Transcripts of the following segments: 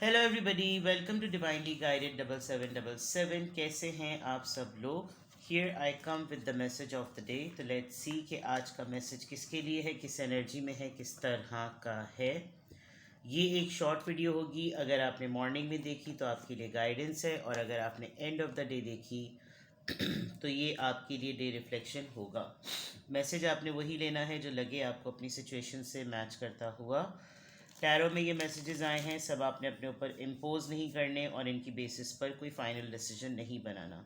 Hello everybody, welcome to divinely guided 7777। कैसे हैं आप सब लोग। Here I come with the message of the day. तो लेट्स सी कि आज का मैसेज किसके लिए है, किस एनर्जी में है, किस तरह का है। ये एक शॉर्ट वीडियो होगी। अगर आपने मॉर्निंग में देखी तो आपके लिए गाइडेंस है, और अगर आपने एंड ऑफ द डे देखी तो ये आपके लिए डे रिफ्लेक्शन होगा। मैसेज आपने वही लेना है जो लगे आपको अपनी सिचुएशन से मैच करता हुआ। टैरो में ये मैसेजेस आए हैं, सब आपने अपने ऊपर इम्पोज नहीं करने और इनकी बेसिस पर कोई फाइनल डिसीजन नहीं बनाना।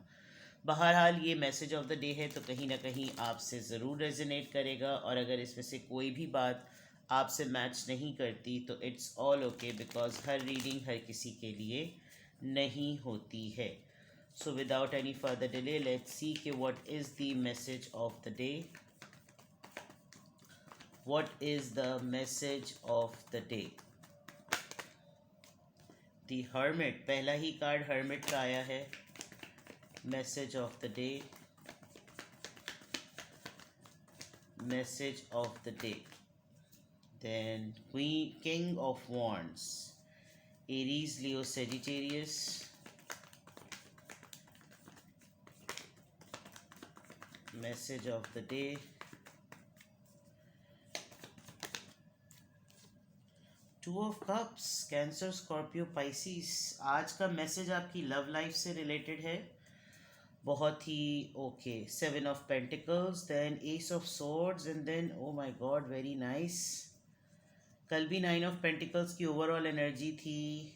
बहरहाल ये मैसेज ऑफ द डे है तो कहीं ना कहीं आपसे ज़रूर रेजोनेट करेगा, और अगर इसमें से कोई भी बात आपसे मैच नहीं करती तो इट्स ऑल ओके, बिकॉज हर रीडिंग हर किसी के लिए नहीं होती है। So without any further delay let's see कि what is the message of the day. What is the message of the day? The Hermit, पहला ही कार्ड Hermit का आया है। Message of the day. Message of the day. Then King of Wands. Aries, Leo, Sagittarius. Message of the day. Two of cups, cancer, Scorpio, Pisces. आज का message आपकी love life से related है, बहुत ही okay. Seven of pentacles, then ace of swords, and then oh my god very nice. कल भी nine of pentacles की ओवरऑल एनर्जी थी।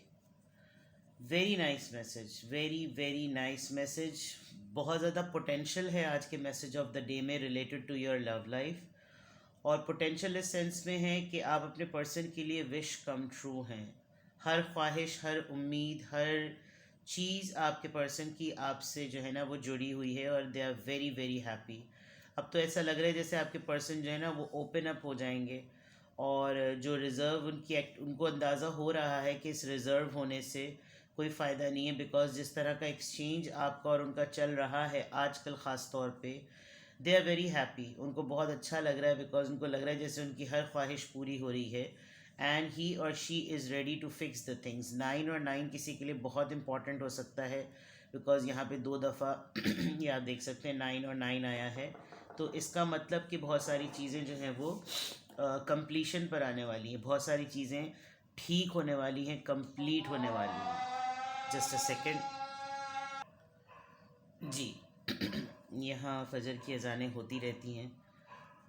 Very nice message, very very nice message. बहुत ज़्यादा पोटेंशियल है आज के मैसेज ऑफ द डे में related to your love life, और पोटेंशियल इस सेंस में है कि आप अपने पर्सन के लिए विश कम ट्रू हैं। हर ख्वाहिश, हर उम्मीद, हर चीज़ आपके पर्सन की आपसे जो है ना वो जुड़ी हुई है, और they are very very happy. अब तो ऐसा लग रहा है जैसे आपके पर्सन जो है ना वो ओपन अप हो जाएंगे, और जो रिज़र्व उनकी उनको अंदाज़ा हो रहा है कि इस रिज़र्व होने से कोई फ़ायदा नहीं है, बिकॉज जिस तरह का एक्सचेंज आपका और उनका चल रहा है आजकल ख़ास तौर पे, दे आर वेरी हैप्पी। उनको बहुत अच्छा लग रहा है, बिकॉज उनको लग रहा है जैसे उनकी हर ख्वाहिश पूरी हो रही है, एंड ही और she is ready to fix the things. 9 और 9 किसी के लिए बहुत इंपॉर्टेंट हो सकता है, बिकॉज यहाँ पे 2 दफ़ा ये आप देख सकते हैं 9 और 9 आया है। तो इसका मतलब कि बहुत सारी चीज़ें जो हैं वो कंप्लीशन पर आने वाली हैं, बहुत सारी चीज़ें ठीक होने वाली हैं, कंप्लीट होने वाली हैं। जस्ट अ सेकेंड जी। यहाँ फजर की अजानें होती रहती हैं,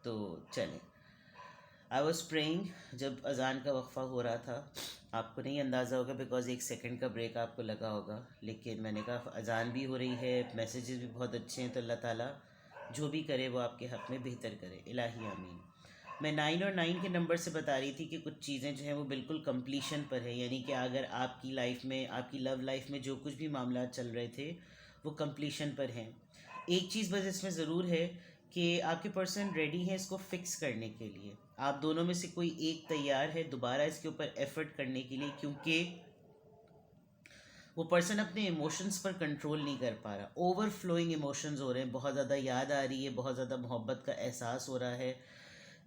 तो चलें। आई वॉज प्रेइंग जब अजान का वक्फ़ा हो रहा था। आपको नहीं अंदाज़ा होगा बिकॉज 1 सेकंड का ब्रेक आपको लगा होगा, लेकिन मैंने कहा अजान भी हो रही है, मैसेजेस भी बहुत अच्छे हैं, तो अल्लाह ताला जो भी करे वो आपके हक़ में बेहतर करे, इलाही आमीन। मैं 9 और 9 के नंबर से बता रही थी कि कुछ चीज़ें जो हैं वो बिल्कुल कंप्लीशन पर है, यानी कि अगर आपकी लाइफ में, आपकी लव लाइफ में जो कुछ भी मामला चल रहे थे वो कंप्लीशन पर हैं। एक चीज़ बस इसमें ज़रूर है कि आपके पर्सन रेडी हैं इसको फिक्स करने के लिए। आप दोनों में से कोई एक तैयार है दोबारा इसके ऊपर एफर्ट करने के लिए, क्योंकि वो पर्सन अपने इमोशंस पर कंट्रोल नहीं कर पा रहा। ओवरफ्लोइंग इमोशंस हो रहे हैं, बहुत ज़्यादा याद आ रही है, बहुत ज़्यादा मोहब्बत का एहसास हो रहा है,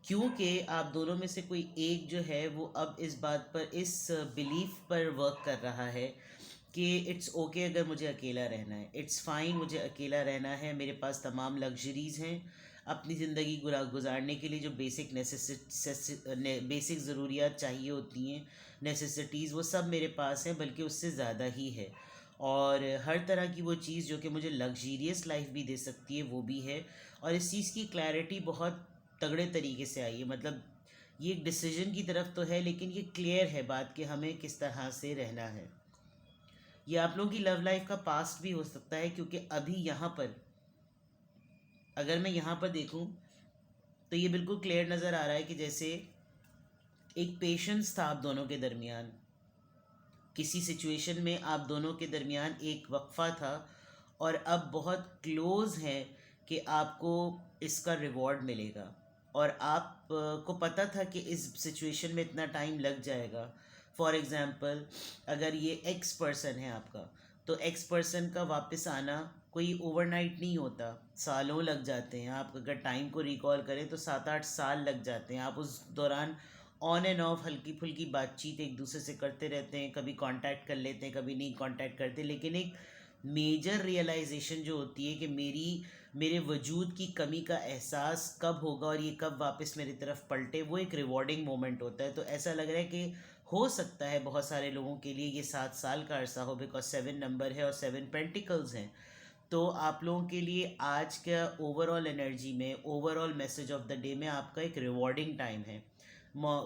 क्योंकि आप दोनों में से कोई एक जो है वो अब इस बात पर, इस बिलीफ पर वर्क कर रहा है कि इट्स ओके अगर मुझे अकेला रहना है, इट्स फाइन मुझे अकेला रहना है, मेरे पास तमाम लग्जरीज़ हैं अपनी ज़िंदगी गुजारने के लिए, जो बेसिक ज़रूरियात चाहिए होती हैं, नेसेसिटीज़, वो सब मेरे पास हैं, बल्कि उससे ज़्यादा ही है। और हर तरह की वो चीज़ जो कि मुझे लग्जीरियस लाइफ भी दे सकती है वो भी है, और इस चीज़ की क्लैरिटी बहुत तगड़े तरीके से आई है। मतलब ये एक डिसीजन की तरफ तो है, लेकिन ये क्लियर है बात कि हमें किस तरह से रहना है। ये आप लोगों की लव लाइफ का पास्ट भी हो सकता है, क्योंकि अभी यहाँ पर अगर मैं यहाँ पर देखूँ तो ये बिल्कुल क्लियर नज़र आ रहा है कि जैसे एक पेशेंस था आप दोनों के दरमियान, किसी सिचुएशन में आप दोनों के दरमियान एक वक्फ़ा था, और अब बहुत क्लोज़ है कि आपको इसका रिवॉर्ड मिलेगा, और आप को पता था कि इस सिचुएशन में इतना टाइम लग जाएगा। फॉर एग्ज़ाम्पल, अगर ये एक्स पर्सन है आपका, तो एक्स पर्सन का वापस आना कोई ओवरनाइट नहीं होता, सालों लग जाते हैं। आप अगर टाइम को रिकॉल करें तो 7-8 साल लग जाते हैं। आप उस दौरान ऑन एंड ऑफ हल्की फुल्की बातचीत एक दूसरे से करते रहते हैं, कभी कांटेक्ट कर लेते हैं, कभी नहीं कांटेक्ट करते, लेकिन एक मेजर रियलाइजेशन जो होती है कि मेरे वजूद की कमी का एहसास कब होगा और ये कब वापस मेरी तरफ पलटे, वो एक रिवॉर्डिंग मोमेंट होता है। तो ऐसा लग रहा है कि हो सकता है बहुत सारे लोगों के लिए ये 7 साल का अरसा हो, बिकॉज 7 नंबर है और 7 पेंटिकल्स हैं। तो आप लोगों के लिए आज का ओवरऑल एनर्जी में, overall message of the day में आपका एक रिवॉर्डिंग टाइम है।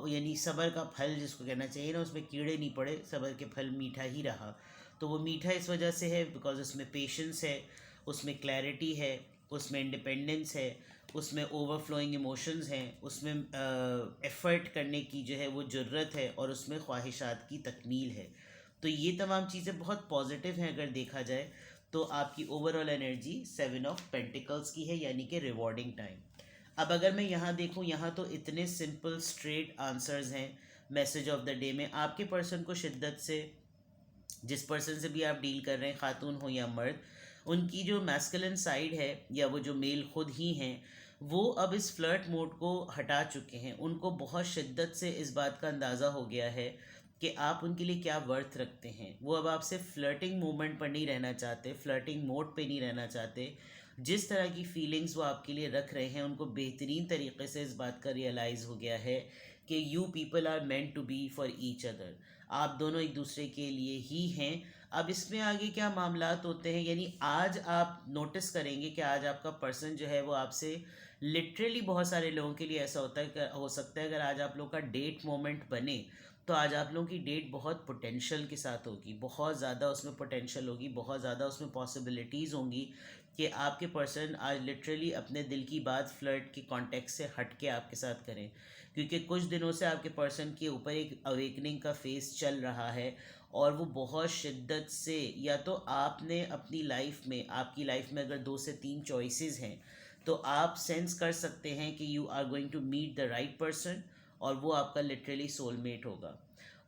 यानी सब्र का फल जिसको कहना चाहिए ना, उसमें कीड़े नहीं पड़े, सब्र के फल मीठा ही रहा। तो वो मीठा इस वजह से है बिकॉज उसमें पेशेंस है, उसमें क्लैरिटी है, उसमें इंडिपेंडेंस है, उसमें ओवरफ्लोइंग इमोशंस हैं, उसमें एफ़र्ट करने की जो है वो ज़रूरत है, और उसमें ख्वाहिशात की तकमील है। तो ये तमाम चीज़ें बहुत पॉजिटिव हैं अगर देखा जाए तो। आपकी ओवरऑल एनर्जी 7 ऑफ पेंटिकल्स की है, यानी कि रिवॉर्डिंग टाइम। अब अगर मैं यहाँ देखूँ, यहाँ तो इतने सिंपल स्ट्रेट आंसर्स हैं मैसेज ऑफ द डे में। आपके पर्सन को शिद्दत से, जिस पर्सन से भी आप डील कर रहे हैं, खातून हो या मर्द, उनकी जो मैस्कुलिन साइड है या वो जो मेल खुद ही हैं, वो अब इस फ्लर्ट मोड को हटा चुके हैं। उनको बहुत शिद्दत से इस बात का अंदाज़ा हो गया है कि आप उनके लिए क्या वर्थ रखते हैं। वो अब आपसे फ्लर्टिंग मोमेंट पर नहीं रहना चाहते, फ्लर्टिंग मोड पे नहीं रहना चाहते। जिस तरह की फीलिंग्स वो आपके लिए रख रहे हैं, उनको बेहतरीन तरीके से इस बात का रियलाइज़ हो गया है कि you people are meant to be for each other. आप दोनों एक दूसरे के लिए ही हैं। अब इसमें आगे क्या मामलात होते हैं, यानी आज आप नोटिस करेंगे कि आज आपका पर्सन जो है वो आपसे लिटरली, बहुत सारे लोगों के लिए ऐसा होता है कि हो सकता है अगर आज आप लोग का डेट मोमेंट बने तो आज आप लोगों की डेट बहुत पोटेंशियल के साथ होगी, बहुत ज़्यादा उसमें पोटेंशियल होगी, बहुत ज़्यादा उसमें पॉसिबिलिटीज़ होंगी कि आपके पर्सन आज लिटरली अपने दिल की बात फ्लर्ट के कॉन्टेक्स्ट से हट के आपके साथ करें। क्योंकि कुछ दिनों से आपके पर्सन के ऊपर एक अवेकनिंग का फेस चल रहा है, और वो बहुत शिद्दत से, या तो आपने अपनी लाइफ में, आपकी लाइफ में अगर 2 से 3 चॉइसेस हैं, तो आप सेंस कर सकते हैं कि you are going to meet the right person, और वो आपका लिटरली सोलमेट होगा।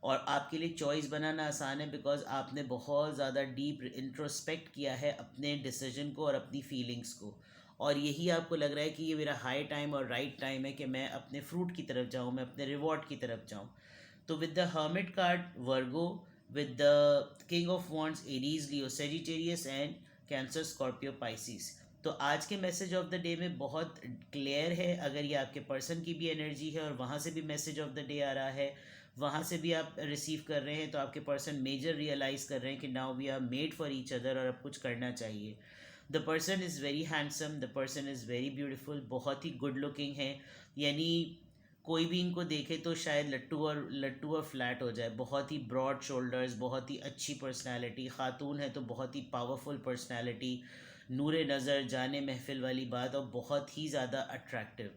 और आपके लिए चॉइस बनाना आसान है बिकॉज आपने बहुत ज़्यादा डीप इंट्रोस्पेक्ट किया है अपने डिसीजन को और अपनी फीलिंग्स को, और यही आपको लग रहा है कि ये मेरा हाई टाइम और राइट टाइम है कि मैं अपने फ्रूट की तरफ जाऊँ, मैं अपने रिवॉर्ड की तरफ जाऊँ। तो with the hermit card Virgo, with the king of wands Aries Leo Sagittarius, and cancer Scorpio Pisces. तो आज के मैसेज ऑफ द डे में बहुत क्लियर है, अगर ये आपके पर्सन की भी एनर्जी है और वहाँ से भी मैसेज ऑफ द डे आ रहा है, वहाँ से भी आप रिसीव कर रहे हैं, तो आपके पर्सन मेजर रियलाइज़ कर रहे हैं कि now we are made for each other और अब कुछ करना चाहिए। The person is very handsome, the person is very beautiful, बहुत ही गुड लुकिंग है, यानी कोई भी इनको देखे तो शायद लट्टू और फ्लैट हो जाए। बहुत ही ब्रॉड शोल्डर्स, बहुत ही अच्छी पर्सनैलिटी, ख़ातून है तो बहुत ही पावरफुल पर्सनैलिटी, नूरे नज़र, जाने महफिल वाली बात, और बहुत ही ज़्यादा अट्रैक्टिव।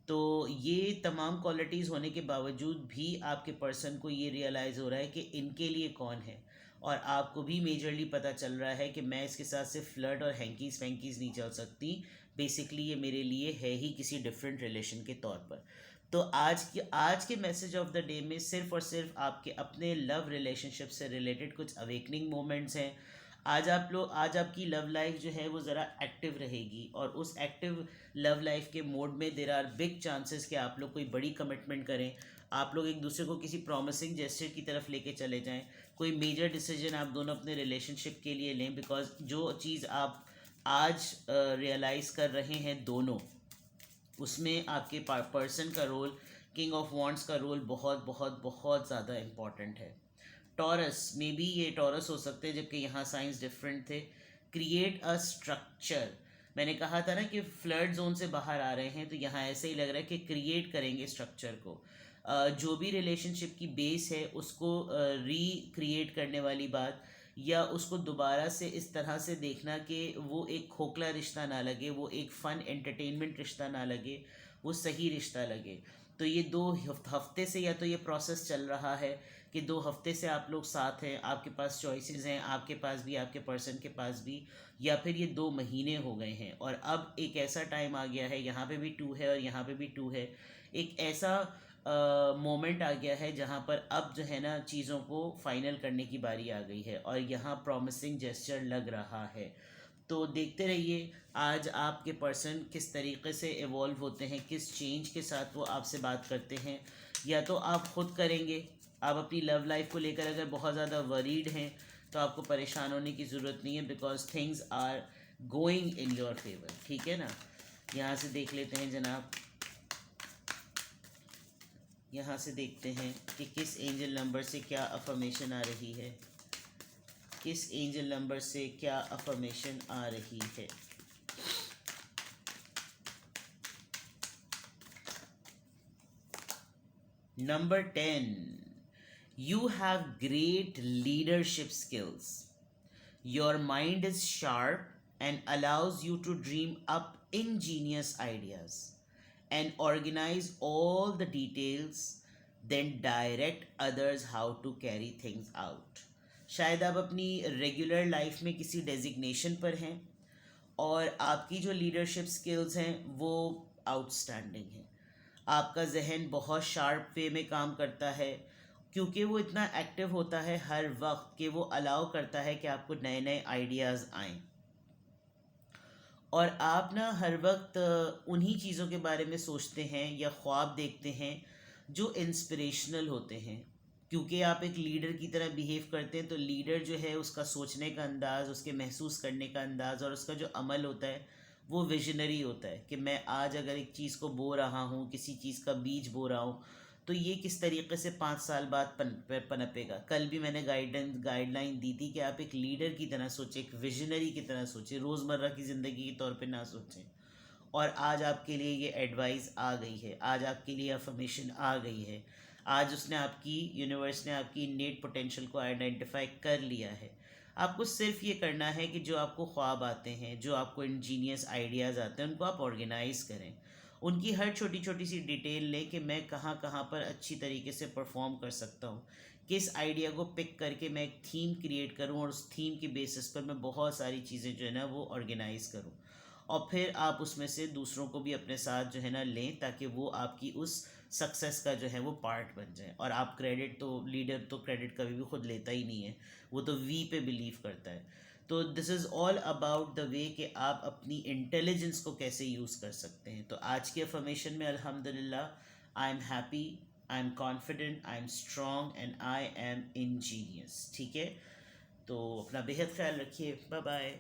तो ये तमाम क्वालिटीज़ होने के बावजूद भी आपके पर्सन को ये रियलाइज़ हो रहा है कि इनके लिए कौन है, और आपको भी मेजरली पता चल रहा है कि मैं इसके साथ सिर्फ फ्लर्ट और हैंकीज़ वैंकीज़ नहीं चल सकती, बेसिकली ये मेरे लिए है ही किसी डिफरेंट रिलेशन के तौर पर। तो आज के मैसेज ऑफ द डे में सिर्फ और सिर्फ आपके अपने लव रिलेशनशिप से रिलेटेड कुछ अवेकनिंग मोमेंट्स हैं। आज आपकी लव लाइफ जो है वो ज़रा एक्टिव रहेगी, और उस एक्टिव लव लाइफ के मोड में देर आर बिग चांसेस कि आप लोग कोई बड़ी कमिटमेंट करें, आप लोग एक दूसरे को किसी प्रॉमिसिंग जेस्चर की तरफ लेके चले जाएं, कोई मेजर डिसीजन आप दोनों अपने रिलेशनशिप के लिए लें, बिकॉज जो चीज़ आप आज रियलाइज़ कर रहे हैं दोनों, उसमें आपके पर्सन का रोल, किंग ऑफ वॉन्ड्स का रोल बहुत बहुत बहुत ज़्यादा इम्पॉर्टेंट है। टॉरस, मे बी ये टॉरस हो सकते हैं जबकि यहाँ साइंस डिफरेंट थे। क्रिएट अ स्ट्रक्चर, मैंने कहा था ना कि फ्लर्ट जोन से बाहर आ रहे हैं, तो यहाँ ऐसे ही लग रहा है कि क्रिएट करेंगे स्ट्रक्चर को। जो भी रिलेशनशिप की बेस है उसको रिक्रिएट करने वाली बात, या उसको दोबारा से इस तरह से देखना कि वो एक खोखला रिश्ता ना लगे, वो एक फ़न एंटरटेनमेंट रिश्ता ना लगे, वो सही रिश्ता लगे। तो ये 2 हफ्ते से या तो ये प्रोसेस चल रहा है कि 2 हफ्ते से आप लोग साथ हैं, आपके पास चॉइसेस हैं, आपके पास भी, आपके पर्सन के पास भी, या फिर ये 2 महीने हो गए हैं, और अब एक ऐसा टाइम आ गया है, यहाँ पे भी 2 है और यहाँ पे भी 2 है, एक ऐसा मोमेंट आ गया है जहाँ पर अब जो है ना चीज़ों को फाइनल करने की बारी आ गई है, और यहाँ प्रॉमिसिंग जेस्चर लग रहा है। तो देखते रहिए आज आपके पर्सन किस तरीके से इवॉल्व होते हैं, किस चेंज के साथ वो आपसे बात करते हैं। या तो आप खुद करेंगे। आप अपनी लव लाइफ को लेकर अगर बहुत ज़्यादा वरीड हैं तो आपको परेशान होने की ज़रूरत नहीं है, because things are going in your favour, ठीक है ना। यहाँ से देख लेते हैं जनाब, यहाँ से देखते हैं कि किस एंजल नंबर से क्या अफर्मेशन आ रही है, किस एंजल नंबर से क्या अफर्मेशन आ रही है। Number 10, you have great leadership skills. Your mind is sharp and allows you to dream up ingenious ideas and organize all the details, then direct others how to carry things out. शायद आप अपनी regular life में किसी designation पर हैं और आपकी जो लीडरशिप स्किल्स हैं वो आउटस्टैंडिंग हैं। आपका जहन बहुत शार्प वे में काम करता है, क्योंकि वो इतना एक्टिव होता है हर वक्त कि वो अलाउ करता है कि आपको नए नए आइडियाज़ आएँ। और आप ना हर वक्त उन्हीं चीज़ों के बारे में सोचते हैं या ख्वाब देखते हैं जो इंस्पिरेशनल होते हैं, क्योंकि आप एक लीडर की तरह बिहेव करते हैं। तो लीडर जो है उसका सोचने का अंदाज़, उसके महसूस करने का अंदाज़ और उसका जो अमल होता है वो विजनरी होता है कि मैं आज अगर एक चीज़ को बो रहा हूँ, किसी चीज़ का बीज बो रहा हूँ, तो ये किस तरीके से 5 साल बाद पनपेगा। कल भी मैंने गाइडलाइन दी थी कि आप एक लीडर की तरह सोचें, एक विजनरी की तरह सोचें, रोज़मर्रा की ज़िंदगी के तौर पे ना सोचें। और आज आपके लिए ये एडवाइस आ गई है, आज आपके लिए अफर्मेशन आ गई है, आज उसने आपकी यूनिवर्स ने आपकी इन्नेट पोटेंशियल को आइडेंटिफाई कर लिया है। आपको सिर्फ ये करना है कि जो आपको ख्वाब आते हैं, जो आपको इंजीनियस आइडियाज़ आते हैं, उनको आप ऑर्गेनाइज़ करें। उनकी हर छोटी छोटी सी डिटेल लें कि मैं कहाँ कहाँ पर अच्छी तरीके से परफॉर्म कर सकता हूँ, किस आइडिया को पिक करके मैं एक थीम क्रिएट करूँ और उस थीम की बेसिस पर मैं बहुत सारी चीज़ें जो है ना वो ऑर्गेनाइज़ करूँ। और फिर आप उसमें से दूसरों को भी अपने साथ जो है ना लें, ताकि वो आपकी उस सक्सेस का जो है वो पार्ट बन जाए। और आप क्रेडिट तो, लीडर तो क्रेडिट कभी भी खुद लेता ही नहीं है, वो तो वी पे बिलीव करता है। तो this is all about the way कि आप अपनी इंटेलिजेंस को कैसे यूज़ कर सकते हैं। तो आज के अफर्मेशन में अल्हम्दुलिल्लाह, I am happy, I am confident, I am strong and I am ingenious. ठीक है, तो अपना बेहद ख्याल रखिए। Bye bye.